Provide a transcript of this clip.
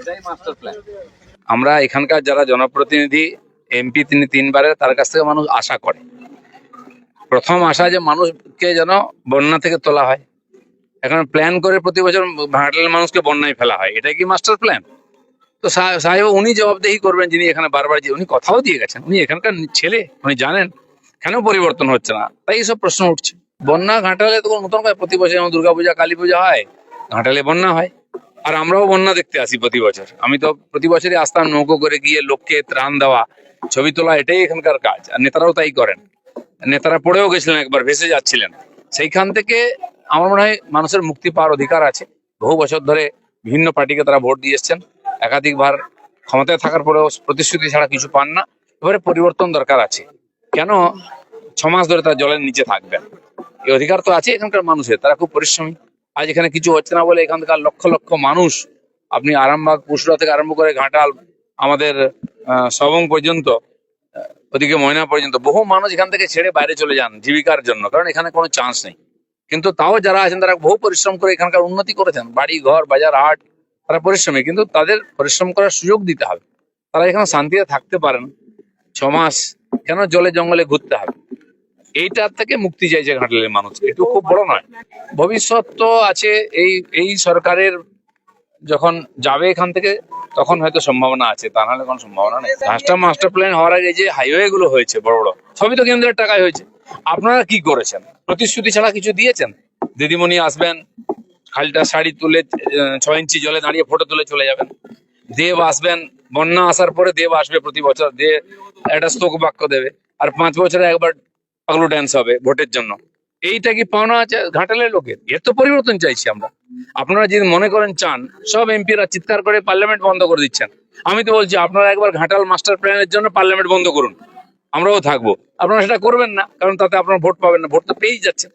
এটাই master plan. আমরা এখানকার যারা জনপ্রতিনিধি, এমপি তিনি তিনবারের, তার কাছ থেকে মানুষ আশা করে। প্রথম আশা যে মানুষকে যেন বন্যা থেকে তোলা হয়। এখন প্ল্যান করে প্রতি বছর ঘাটালের মানুষকে বন্যায় ফেলা হয়, এটা কি মাস্টার প্ল্যান? তো সাহেব উনি জবাবদেহি করবেন, যিনি এখানে বারবার যে উনি কথাও দিয়ে গেছেন, উনি এখানকার ছেলে, উনি জানেন কেন পরিবর্তন হচ্ছে না, তাই এইসব প্রশ্ন উঠছে। বন্যা ঘাটালে তো কোনো নতুন কথা, প্রতি বছর যেমন দুর্গাপূজা কালী পূজা হয়, ঘাটালে বন্যা হয়। আর আমরাও বন্যা দেখতে আসি প্রতি বছর। আমি তো প্রতি বছরই আসতাম, নৌকো করে গিয়ে লোককে ত্রাণ দেওয়া, ছবি তোলা, এটাই এখানকার কাজ। আর নেতারাও তাই করেন। নেতারা পড়েও গেছিলেন, একবার ভেসে যাচ্ছিলেন। সেইখান থেকে আমার মনে হয় মানুষের মুক্তি পাওয়ার অধিকার আছে। বহু বছর ধরে বিভিন্ন পার্টিকে তারা ভোট দিয়ে এসছেন, একাধিকবার ক্ষমতায় থাকার পরেও প্রতিশ্রুতি ছাড়া কিছু পান না। এবারে পরিবর্তন দরকার আছে। কেন 6 মাস ধরে তারা জলের নিচে থাকবেন? এই অধিকার তো আছে এখানকার মানুষের, তারা খুব পরিশ্রমী। আজ এখানে কিছু হচ্ছে না বলে এখানকার লক্ষ লক্ষ মানুষ, আপনি আরামবাগ পুসরা থেকে আরম্ভ করে ঘাটাল, আমাদের সবং পর্যন্ত, ওদিকে ময়না পর্যন্ত, বহু মানুষ এখান থেকে ছেড়ে বাইরে চলে যান জীবিকার জন্য, কারণ এখানে কোনো চান্স নেই। কিন্তু তাও যারা আছেন তারা বহু পরিশ্রম করে এখানকার উন্নতি করেছেন, বাড়ি ঘর বাজার হাট, তারা পরিশ্রমী। কিন্তু তাদের পরিশ্রম করার সুযোগ দিতে হবে। তারা এখানে শান্তিতে থাকতে পারেন। 6 মাস কেন জলে জঙ্গলে ঘুরতে হবে? এইটার থেকে মুক্তি চাইছে ঘাটালের মানুষ, একটু খুব বড় নয়। ভবিষ্যৎ তো আছে, এই এই সরকারের যখন যাবে এখান থেকে, তখন হয়তো সম্ভাবনা আছে, তা নাহলে কোনো সম্ভাবনা নেই। মাস্টার প্ল্যান হওয়ার আগে যে হাইওয়ে গুলো হয়েছে বড় বড়, সবই তো কেন্দ্রের টাকায় হয়েছে। আপনারা কি করেছেন? প্রতিশ্রুতি ছাড়া কিছু দিয়েছেন? দিদিমণি আসবেন, খালটা শাড়ি তুলে 6 ইঞ্চি জলে দাঁড়িয়ে ফটো তুলে চলে যাবেন। দেব আসবেন, বন্যা আসার পরে দেব আসবে প্রতি বছর, দেব একটা স্তোক বাক্য দেবে, আর 5 বছরে একবার পাগলু ড্যান্স হবে ভোটের জন্য। এইটা কি পাওনা আছে ঘাটালের লোকের? এর তো পরিবর্তন চাইছি আমরা। আপনারা যদি মনে করেন চান, সব এমপিরা চিৎকার করে পার্লামেন্ট বন্ধ করে দিচ্ছেন। আমি তো বলছি আপনারা একবার ঘাটাল মাস্টার প্ল্যানের জন্য পার্লামেন্ট বন্ধ করুন, আমরাও থাকবো। আপনারা সেটা করবেন না, কারণ তাতে আপনারা ভোট পাবেন না, ভোট তো পেয়েই যাচ্ছেন।